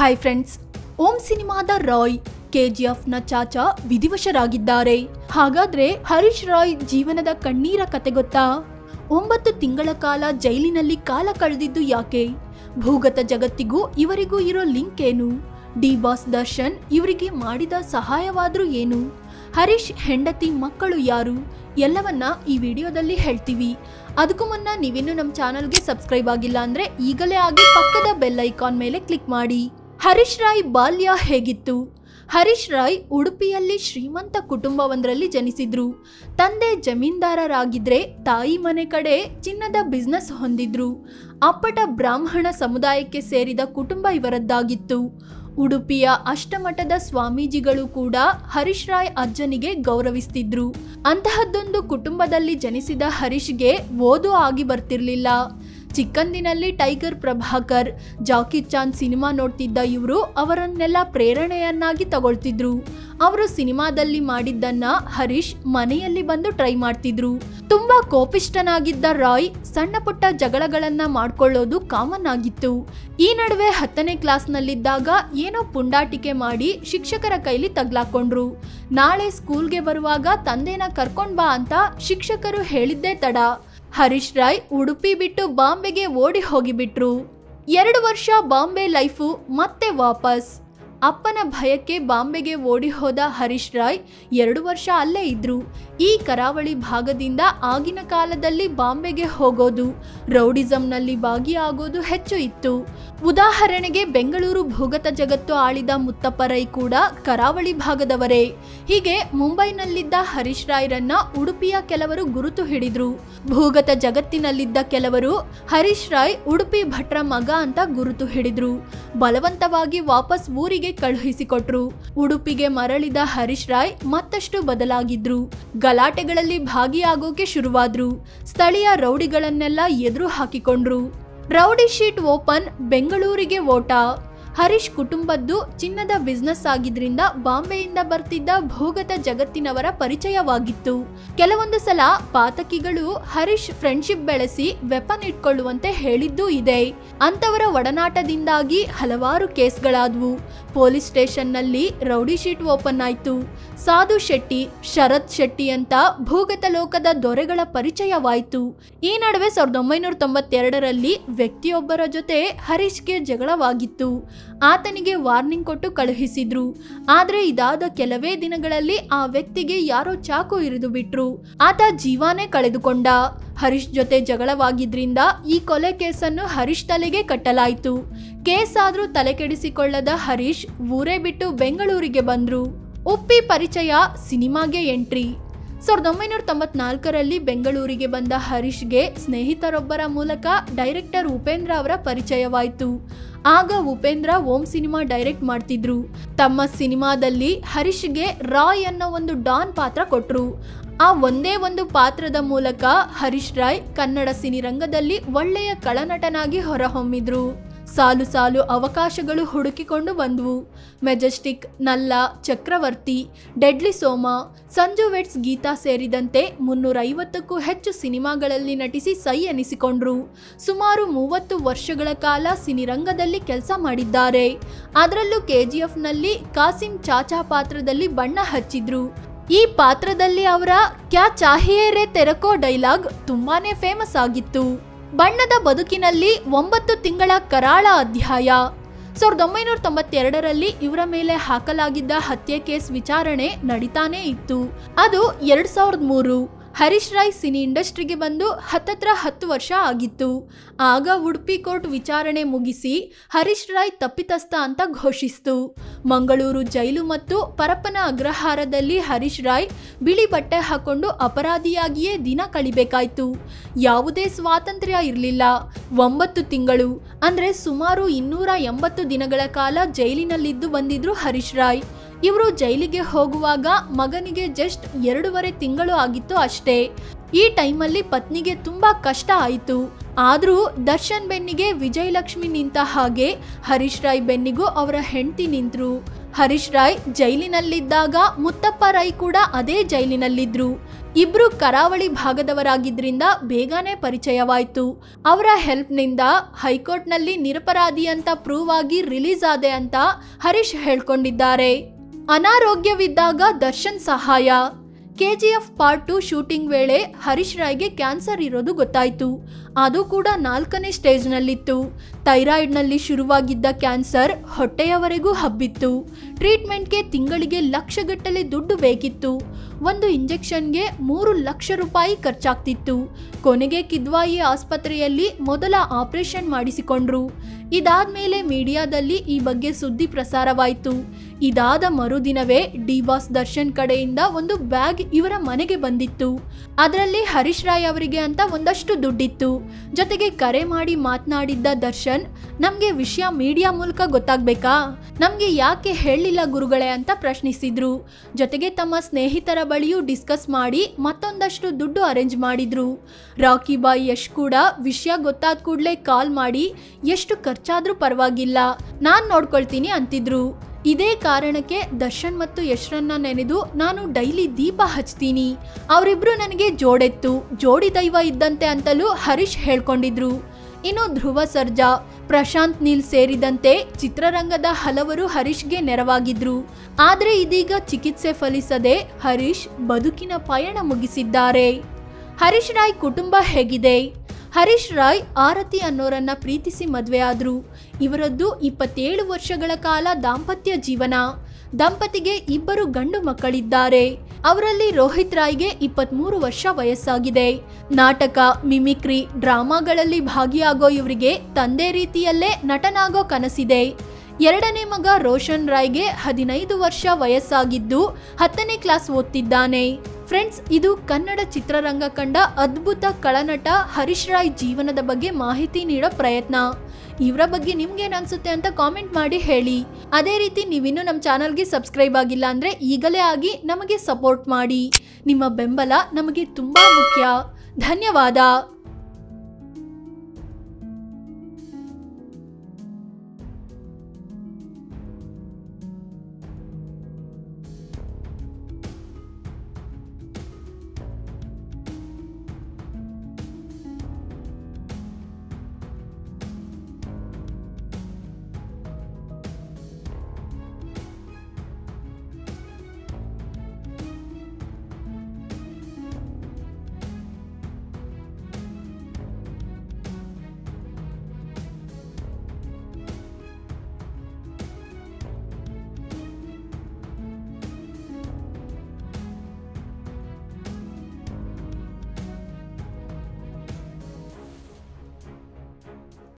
Hi friends, ಓಂ ಸಿನಿಮಾದ Roy KGF ನ ಚಾಚಾ ವಿಧಿವಶರಾಗಿದ್ದಾರೆ. ಹಾಗಾದ್ರೆ ಹರೀಶ್ ರಾಯ್ ಜೀವನದ ಕಣ್ಣೀರ ಕತೆ ಗೊತ್ತಾ? 9 ತಿಂಗಳ ಕಾಲ ಜೈಲಿನಲ್ಲಿ ಕಾಲ ಕಳೆದಿದ್ದು ಯಾಕೆ? ಭೂಗತ ಜಗತ್ತಿಗೂ ಇವರಿಗೂ ಇರೋ ಲಿಂಕ್ ಏನು? ಡಿ ಬಾಸ್ ದರ್ಶನ್ ಇವರಿಗೆ ಮಾಡಿದ ಸಹಾಯವಾದ್ರೂ ಏನು? ಹರೀಶ್ ಹೆಂಡತಿ ಮಕ್ಕಳು ಯಾರು? ಎಲ್ಲವನ್ನ ಈ ವಿಡಿಯೋದಲ್ಲಿ ಹೇಳ್ತೀವಿ. ಅದಕ್ಕೂ ಮುನ್ನ ನೀವಿನ್ನು ನಮ್ಮ ಚಾನಲ್ಗೆ ಸಬ್ಸ್ಕ್ರೈಬ್ ಆಗಿಲ್ಲ ಅಂದ್ರೆ ಈಗಲೇ ಆಗಿ ಪಕ್ಕದ ಬೆಲ್ ಐಕಾನ್ ಮೇಲೆ ಕ್ಲಿಕ್ ಮಾಡಿ. ಹರೀಶ್ ರಾಯ್ ಬಾಲ್ಯ ಹೇಗಿತ್ತು? ಹರೀಶ್ ರಾಯ್ ಉಡುಪಿಯಲ್ಲಿ ಶ್ರೀಮಂತ ಕುಟುಂಬವೊಂದರಲ್ಲಿ ಜನಿಸಿದ್ರು. ತಂದೆ ಜಮೀನ್ದಾರರಾಗಿದ್ರೆ ತಾಯಿ ಮನೆ ಕಡೆ ಚಿನ್ನದ ಬಿಸ್ನೆಸ್ ಹೊಂದಿದ್ರು. ಅಪ್ಪಟ ಬ್ರಾಹ್ಮಣ ಸಮುದಾಯಕ್ಕೆ ಸೇರಿದ ಕುಟುಂಬ ಇವರದ್ದಾಗಿತ್ತು. ಉಡುಪಿಯ ಅಷ್ಟಮಠದ ಸ್ವಾಮೀಜಿಗಳು ಕೂಡ ಹರೀಶ್ ರಾಯ್ ಅಜ್ಜನಿಗೆ ಗೌರವಿಸ್ತಿದ್ರು. ಅಂತಹದ್ದೊಂದು ಕುಟುಂಬದಲ್ಲಿ ಜನಿಸಿದ ಹರೀಶ್ಗೆ ಓದು ಆಗಿ ಬರ್ತಿರ್ಲಿಲ್ಲ. ಚಿಕ್ಕಂದಿನಲ್ಲಿ ಟೈಗರ್ ಪ್ರಭಾಕರ್, ಜಾಕಿ ಚಾನ್ ಸಿನಿಮಾ ನೋಡ್ತಿದ್ದ ಇವರು ಅವರನ್ನೆಲ್ಲ ಪ್ರೇರಣೆಯನ್ನಾಗಿ ತಗೊಳ್ತಿದ್ರು. ಅವರು ಸಿನಿಮಾದಲ್ಲಿ ಮಾಡಿದ್ದನ್ನ ಹರೀಶ್ ಮನೆಯಲ್ಲಿ ಬಂದು ಟ್ರೈ ಮಾಡ್ತಿದ್ರು. ತುಂಬಾ ಕೋಪಿಷ್ಠನಾಗಿದ್ದ ರಾಯ್ ಸಣ್ಣ ಪುಟ್ಟ ಜಗಳಗಳನ್ನ ಮಾಡ್ಕೊಳ್ಳೋದು ಕಾಮನ್ ಆಗಿತ್ತು. ಈ ನಡುವೆ 10ನೇ ಕ್ಲಾಸ್ನಲ್ಲಿದ್ದಾಗ ಏನೋ ಪುಂಡಾಟಿಕೆ ಮಾಡಿ ಶಿಕ್ಷಕರ ಕೈಲಿ ತಗ್ಲಾಕೊಂಡ್ರು. ನಾಳೆ ಸ್ಕೂಲ್ಗೆ ಬರುವಾಗ ತಂದೆನ ಕರ್ಕೊಂಡ್ ಬಾ ಅಂತ ಶಿಕ್ಷಕರು ಹೇಳಿದ್ದೇ ತಡ ಹರೀಶ್ ರಾಯ್ ಉಡುಪಿ ಬಿಟ್ಟು ಬಾಂಬೆಗೆ ಓಡಿ ಹೋಗಿಬಿಟ್ರು. 2 ವರ್ಷ ಬಾಂಬೆ ಲೈಫು ಮತ್ತೆ ವಾಪಸ್. ಅಪ್ಪನ ಭಯಕ್ಕೆ ಬಾಂಬೆಗೆ ಓಡಿ ಹೋದ ಹರೀಶ್ ರಾಯ್ 2 ವರ್ಷ ಅಲ್ಲೇ ಇದ್ರು. ಈ ಕರಾವಳಿ ಭಾಗದಿಂದ ಆಗಿನ ಕಾಲದಲ್ಲಿ ಬಾಂಬೆಗೆ ಹೋಗೋದು, ರೌಡಿಸಂನಲ್ಲಿ ಭಾಗಿಯಾಗೋದು ಹೆಚ್ಚು ಇತ್ತು. ಉದಾಹರಣೆಗೆ ಬೆಂಗಳೂರು ಭೂಗತ ಜಗತ್ತು ಆಳಿದ ಮುತ್ತಪ್ಪ ರೈ ಕೂಡ ಕರಾವಳಿ ಭಾಗದವರೇ. ಹೀಗೆ ಮುಂಬೈನಲ್ಲಿದ್ದ ಹರೀಶ್ ರಾಯ್ರನ್ನ ಉಡುಪಿಯ ಕೆಲವರು ಗುರುತು ಹಿಡಿದ್ರು. ಭೂಗತ ಜಗತ್ತಿನಲ್ಲಿದ್ದ ಕೆಲವರು ಹರೀಶ್ ರಾಯ್ ಉಡುಪಿ ಭಟ್ರ ಮಗ ಅಂತ ಗುರುತು ಹಿಡಿದ್ರು. ಬಲವಂತವಾಗಿ ವಾಪಸ್ ಊರಿಗೆ ಕಳುಹಿಸಿಕೊಟ್ರು. ಉಡುಪಿಗೆ ಮರಳಿದ ಹರೀಶ್ ರಾಯ್ ಮತ್ತಷ್ಟು ಬದಲಾಗಿದ್ರು. ಗಲಾಟೆಗಳಲ್ಲಿ ಭಾಗಿಯಾಗೋಕೆ ಶುರುವಾದ್ರು. ಸ್ಥಳೀಯ ರೌಡಿಗಳನ್ನೆಲ್ಲ ಎದುರು ಹಾಕಿಕೊಂಡ್ರು. ರೌಡಿ ಶೀಟ್ ಓಪನ್, ಬೆಂಗಳೂರಿಗೆ ಓಟ. ಹರೀಶ್ ಕುಟುಂಬದ್ದು ಚಿನ್ನದ ಬಿಸ್ನೆಸ್ ಆಗಿದ್ರಿಂದ ಬಾಂಬೆಯಿಂದ ಬರ್ತಿದ್ದ ಭೂಗತ ಜಗತ್ತಿನವರ ಪರಿಚಯವಾಗಿತ್ತು. ಕೆಲವೊಂದು ಸಲ ಪಾತಕಿಗಳು ಹರೀಶ್ ಫ್ರೆಂಡ್ಶಿಪ್ ಬೆಳೆಸಿ ವೆಪನ್ ಇಟ್ಕೊಳ್ಳುವಂತೆ ಹೇಳಿದ್ದೂ ಇದೆ. ಅಂತವರ ಒಡನಾಟದಿಂದಾಗಿ ಹಲವಾರು ಕೇಸ್ಗಳಾದ್ವು. ಪೊಲೀಸ್ ಸ್ಟೇಷನ್ನಲ್ಲಿ ರೌಡಿ ಶೀಟ್ ಓಪನ್ ಆಯ್ತು. ಸಾಧು ಶೆಟ್ಟಿ, ಶರತ್ ಶೆಟ್ಟಿ ಅಂತ ಭೂಗತ ಲೋಕದ ದೊರೆಗಳ ಪರಿಚಯವಾಯಿತು. ಈ ನಡುವೆ 1992ರಲ್ಲಿ ವ್ಯಕ್ತಿಯೊಬ್ಬರ ಜೊತೆ ಹರೀಶ್ಗೆ ಜಗಳವಾಗಿತ್ತು. ಆತನಿಗೆ ವಾರ್ನಿಂಗ್ ಕೊಟ್ಟು ಕಳುಹಿಸಿದ್ರು. ಆದ್ರೆ ಇದಾದ ಕೆಲವೇ ದಿನಗಳಲ್ಲಿ ಆ ವ್ಯಕ್ತಿಗೆ ಯಾರೋ ಚಾಕು ಇರಿದು ಬಿಟ್ರು. ಆತ ಜೀವಾನೇ ಕಳೆದುಕೊಂಡ. ಹರೀಶ್ ಜೊತೆ ಜಗಳವಾಗಿದ್ರಿಂದ ಈ ಕೊಲೆ ಕೇಸನ್ನು ಹರೀಶ್ ತಲೆಗೆ ಕಟ್ಟಲಾಯಿತು. ಕೇಸ್ ಆದ್ರೂ ತಲೆ ಕೆಡಿಸಿಕೊಳ್ಳದ ಹರೀಶ್ ಊರೇ ಬಿಟ್ಟು ಬೆಂಗಳೂರಿಗೆ ಬಂದ್ರು. ಉಪ್ಪಿ ಪರಿಚಯ, ಸಿನಿಮಾಗೆ ಎಂಟ್ರಿ. 1994ರಲ್ಲಿ ಬೆಂಗಳೂರಿಗೆ ಬಂದ ಹರೀಶ್ಗೆ ಸ್ನೇಹಿತರೊಬ್ಬರ ಮೂಲಕ ಡೈರೆಕ್ಟರ್ ಉಪೇಂದ್ರ ಅವರ ಪರಿಚಯವಾಯಿತು. ಆಗ ಉಪೇಂದ್ರ ಓಂ ಸಿನಿಮಾ ಡೈರೆಕ್ಟ್ ಮಾಡ್ತಿದ್ರು. ತಮ್ಮ ಸಿನಿಮಾದಲ್ಲಿ ಹರೀಶ್ಗೆ ರಾಯ್ ಅನ್ನೋ ಒಂದು ಡಾನ್ ಪಾತ್ರ ಕೊಟ್ರು. ಆ ಒಂದೇ ಒಂದು ಪಾತ್ರದ ಮೂಲಕ ಹರೀಶ್ ರಾಯ್ ಕನ್ನಡ ಸಿನಿರಂಗದಲ್ಲಿ ಒಳ್ಳೆಯ ಖಳನಟನಾಗಿ ಹೊರಹೊಮ್ಮಿದ್ರು. ಸಾಲು ಸಾಲು ಅವಕಾಶಗಳು ಹುಡುಕಿಕೊಂಡು ಬಂದ್ವು. ಮೆಜೆಸ್ಟಿಕ್, ನಲ್ಲ, ಚಕ್ರವರ್ತಿ, ಡೆಡ್ಲಿ ಸೋಮ, ಸಂಜು ವೆಟ್ಸ್ ಗೀತಾ ಸೇರಿದಂತೆ 350ಕ್ಕೂ ಹೆಚ್ಚು ಸಿನಿಮಾಗಳಲ್ಲಿ ನಟಿಸಿ ಸೈ ಎನಿಸಿಕೊಂಡ್ರು. ಸುಮಾರು 30 ವರ್ಷಗಳ ಕಾಲ ಸಿನಿರಂಗದಲ್ಲಿ ಕೆಲಸ ಮಾಡಿದ್ದಾರೆ. ಅದರಲ್ಲೂ ಕೆಜಿಎಫ್ನಲ್ಲಿ ಕಾಸಿಂ ಚಾಚಾ ಪಾತ್ರದಲ್ಲಿ ಬಣ್ಣ ಹಚ್ಚಿದ್ರು. ಈ ಪಾತ್ರದಲ್ಲಿ ಅವರ ಕ್ಯಾ ಚಾಹಿಯೇ ರೇ ತೆರಕೋ ಡೈಲಾಗ್ ತುಂಬಾನೇ ಫೇಮಸ್ ಆಗಿತ್ತು. ಬಣ್ಣದ ಬದುಕಿನಲ್ಲಿ 9 ತಿಂಗಳ ಕರಾಳ ಅಧ್ಯಾಯ. 1992ರಲ್ಲಿ ಇವರ ಮೇಲೆ ಹಾಕಲಾಗಿದ್ದ ಹತ್ಯೆ ಕೇಸ್ ವಿಚಾರಣೆ ನಡೀತಾನೇ ಇತ್ತು. ಅದು 2003. ಹರೀಶ್ ರಾಯ್ ಸಿನಿ ಇಂಡಸ್ಟ್ರಿಗೆ ಬಂದು ಹತ್ತತ್ರ 10 ವರ್ಷ ಆಗಿತ್ತು. ಆಗ ಉಡುಪಿ ಕೋರ್ಟ್ ವಿಚಾರಣೆ ಮುಗಿಸಿ ಹರೀಶ್ ರಾಯ್ ತಪ್ಪಿತಸ್ಥ ಅಂತ ಘೋಷಿಸಿತು. ಮಂಗಳೂರು ಜೈಲು ಮತ್ತು ಪರಪ್ಪನ ಅಗ್ರಹಾರದಲ್ಲಿ ಹರೀಶ್ ರಾಯ್ ಬಿಳಿ ಬಟ್ಟೆ ಹಾಕೊಂಡು ಅಪರಾಧಿಯಾಗಿಯೇ ದಿನ ಕಳಿಬೇಕಾಯ್ತು. ಯಾವುದೇ ಸ್ವಾತಂತ್ರ್ಯ ಇರಲಿಲ್ಲ. 9 ತಿಂಗಳು ಅಂದ್ರೆ ಸುಮಾರು 280 ದಿನಗಳ ಕಾಲ ಜೈಲಿನಲ್ಲಿದ್ದು ಬಂದಿದ್ರು ಹರೀಶ್ ರಾಯ್. ಇವರು ಜೈಲಿಗೆ ಹೋಗುವಾಗ ಮಗನಿಗೆ ಜಸ್ಟ್ 2.5 ತಿಂಗಳು ಆಗಿತ್ತು ಅಷ್ಟೇ. ಈ ಟೈಮಲ್ಲಿ ಪತ್ನಿಗೆ ತುಂಬಾ ಕಷ್ಟ ಆಯಿತು. ಆದ್ರೂ ದರ್ಶನ್ ಬೆನ್ನಿಗೆ ವಿಜಯಲಕ್ಷ್ಮಿ ನಿಂತ ಹಾಗೆ ಹರೀಶ್ ರಾಯ್ ಬೆನ್ನಿಗೂ ಅವರ ಹೆಂಡತಿ ನಿಂತರು. ಹರೀಶ್ ರಾಯ್ ಜೈಲಿನಲ್ಲಿದ್ದಾಗ ಮುತ್ತಪ್ಪ ರೈ ಕೂಡ ಅದೇ ಜೈಲಿನಲ್ಲಿದ್ರು. ಇಬ್ರು ಕರಾವಳಿ ಭಾಗದವರಾಗಿದ್ರಿಂದ ಬೇಗನೆ ಪರಿಚಯವಾಯ್ತು. ಅವರ ಹೆಲ್ಪ್ನಿಂದ ಹೈಕೋರ್ಟ್ನಲ್ಲಿ ನಿರಪರಾಧಿ ಅಂತ ಪ್ರೂವ್ ಆಗಿ ರಿಲೀಸ್ ಆದೆ ಅಂತ ಹರೀಶ್ ಹೇಳ್ಕೊಂಡಿದ್ದಾರೆ. ಅನಾರೋಗ್ಯವಿದ್ದಾಗ ದರ್ಶನ್ ಸಹಾಯ. KGF ಪಾರ್ಟ್ 2 ಶೂಟಿಂಗ್ ವೇಳೆ ಹರೀಶ್ ರಾಯ್ಗೆ ಕ್ಯಾನ್ಸರ್ ಇರೋದು ಗೊತ್ತಾಯ್ತು. ಅದು ಕೂಡ 4ನೇ ಸ್ಟೇಜ್ನಲ್ಲಿತ್ತು. ಥೈರಾಯ್ಡ್ನಲ್ಲಿ ಶುರುವಾಗಿದ್ದ ಕ್ಯಾನ್ಸರ್ ಹೊಟ್ಟೆಯವರೆಗೂ ಹಬ್ಬಿತ್ತು. ಟ್ರೀಟ್ಮೆಂಟ್ಗೆ ತಿಂಗಳಿಗೆ ಲಕ್ಷಗಟ್ಟಲೆ ದುಡ್ಡು ಬೇಕಿತ್ತು. ಒಂದು ಇಂಜೆಕ್ಷನ್ಗೆ 3 ಲಕ್ಷ ರೂಪಾಯಿ ಖರ್ಚಾಗ್ತಿತ್ತು. ಕೊನೆಗೆ ಕಿದ್ವಾಯಿ ಆಸ್ಪತ್ರೆಯಲ್ಲಿ ಮೊದಲ ಆಪರೇಷನ್ ಮಾಡಿಸಿಕೊಂಡ್ರು. ಇದಾದ್ಮೇಲೆ ಮೀಡಿಯಾದಲ್ಲಿ ಈ ಬಗ್ಗೆ ಸುದ್ದಿ ಪ್ರಸಾರವಾಯಿತು. ಇದಾದ ಮರುದಿನವೇ ಡಿ-ಬಾಸ್ ದರ್ಶನ್ ಕಡೆಯಿಂದ ಒಂದು ಬ್ಯಾಗ್ ಇವರ ಮನೆಗೆ ಬಂದಿತ್ತು. ಅದರಲ್ಲಿ ಹರೀಶ್ ರಾಯ್ ಅವರಿಗೆ ಅಂತ ಒಂದಷ್ಟು ದುಡ್ಡಿತ್ತು. ಜೊತೆಗೆ ಕರೆ ಮಾಡಿ ಮಾತನಾಡಿದ್ದ ದರ್ಶನ್, ನಮ್ಗೆ ವಿಷಯ ಮೀಡಿಯಾ ಮೂಲಕ ಗೊತ್ತಾಗ್ಬೇಕಾ, ನಮ್ಗೆ ಯಾಕೆ ಹೇಳಿಲ್ಲ ಗುರುಗಳೇ ಅಂತ ಪ್ರಶ್ನಿಸಿದ್ರು. ಜೊತೆಗೆ ತಮ್ಮ ಸ್ನೇಹಿತರ ಬಳಿಯೂ ಡಿಸ್ಕಸ್ ಮಾಡಿ ಮತ್ತೊಂದಷ್ಟು ದುಡ್ಡು ಅರೇಂಜ್ ಮಾಡಿದ್ರು. ರಾಕಿ ಬಾಯ್ ಯಶ್ ಕೂಡ ವಿಷಯ ಗೊತ್ತಾದ ಕೂಡಲೇ ಕಾಲ್ ಮಾಡಿ ಎಷ್ಟು ಖರ್ಚಾದ್ರೂ ಪರವಾಗಿಲ್ಲ, ನಾನ್ ನೋಡ್ಕೊಳ್ತೀನಿ ಅಂತಿದ್ರು. ಇದೇ ಕಾರಣಕ್ಕೆ ದರ್ಶನ್ ಮತ್ತು ಯಶ್ರನ್ನ ನೆನೆದು ನಾನು ಡೈಲಿ ದೀಪ ಹಚ್ತೀನಿ, ಅವರಿಬ್ರು ನನಗೆ ಜೋಡೆತ್ತು, ಜೋಡಿ ದೈವ ಇದ್ದಂತೆ ಅಂತಲೂ ಹರೀಶ್ ಹೇಳ್ಕೊಂಡಿದ್ರು. ಇನ್ನು ಧ್ರುವ ಸರ್ಜಾ, ಪ್ರಶಾಂತ್ ನೀಲ್ ಸೇರಿದಂತೆ ಚಿತ್ರರಂಗದ ಹಲವರು ಹರೀಶ್ಗೆ ನೆರವಾಗಿದ್ರು. ಆದ್ರೆ ಇದೀಗ ಚಿಕಿತ್ಸೆ ಫಲಿಸದೆ ಹರೀಶ್ ಬದುಕಿನ ಪಯಣ ಮುಗಿಸಿದ್ದಾರೆ. ಹರೀಶ್ ರಾಯ್ ಕುಟುಂಬ ಹೇಗಿದೆ? ಹರೀಶ್ ರಾಯ್ ಆರತಿ ಅನ್ನೋರನ್ನ ಪ್ರೀತಿಸಿ ಮದುವೆ ಆದ್ರು. ಇವರದ್ದು 27 ವರ್ಷಗಳ ಕಾಲ ದಾಂಪತ್ಯ ಜೀವನ. ದಂಪತಿಗೆ 2 ಗಂಡು ಮಕ್ಕಳಿದ್ದಾರೆ. ಅವರಲ್ಲಿ ರೋಹಿತ್ ರಾಯ್ಗೆ 23 ವರ್ಷ ವಯಸ್ಸಾಗಿದೆ. ನಾಟಕ, ಮಿಮಿಕ್ರಿ, ಡ್ರಾಮಾಗಳಲ್ಲಿ ಭಾಗಿಯಾಗೋ ಇವರಿಗೆ ತಂದೆ ರೀತಿಯಲ್ಲೇ ನಟನಾಗೋ ಕನಸಿದೆ. 2ನೇ ಮಗ ರೋಷನ್ ರಾಯ್ಗೆ 15 ವರ್ಷ ವಯಸ್ಸಾಗಿದ್ದು 10ನೇ ಕ್ಲಾಸ್ ಓದ್ತಿದ್ದಾನೆ. ಫ್ರೆಂಡ್ಸ್, ಇದು ಕನ್ನಡ ಚಿತ್ರರಂಗ ಕಂಡ ಅದ್ಭುತ ಕಳನಟ ಹರೀಶ್ ರಾಯ್ ಜೀವನದ ಬಗ್ಗೆ ಮಾಹಿತಿ ನೀಡೋ ಪ್ರಯತ್ನ. ಇವರ ಬಗ್ಗೆ ನಿಮ್ಗೇನು ಅನ್ಸುತ್ತೆ ಅಂತ ಕಾಮೆಂಟ್ ಮಾಡಿ ಹೇಳಿ. ಅದೇ ರೀತಿ ನೀವಿನ್ನೂ ನಮ್ಮ ಚಾನಲ್ಗೆ ಸಬ್ಸ್ಕ್ರೈಬ್ ಆಗಿಲ್ಲ ಅಂದರೆ ಈಗಲೇ ಆಗಿ ನಮಗೆ ಸಪೋರ್ಟ್ ಮಾಡಿ. ನಿಮ್ಮ ಬೆಂಬಲ ನಮಗೆ ತುಂಬ ಮುಖ್ಯ. ಧನ್ಯವಾದ.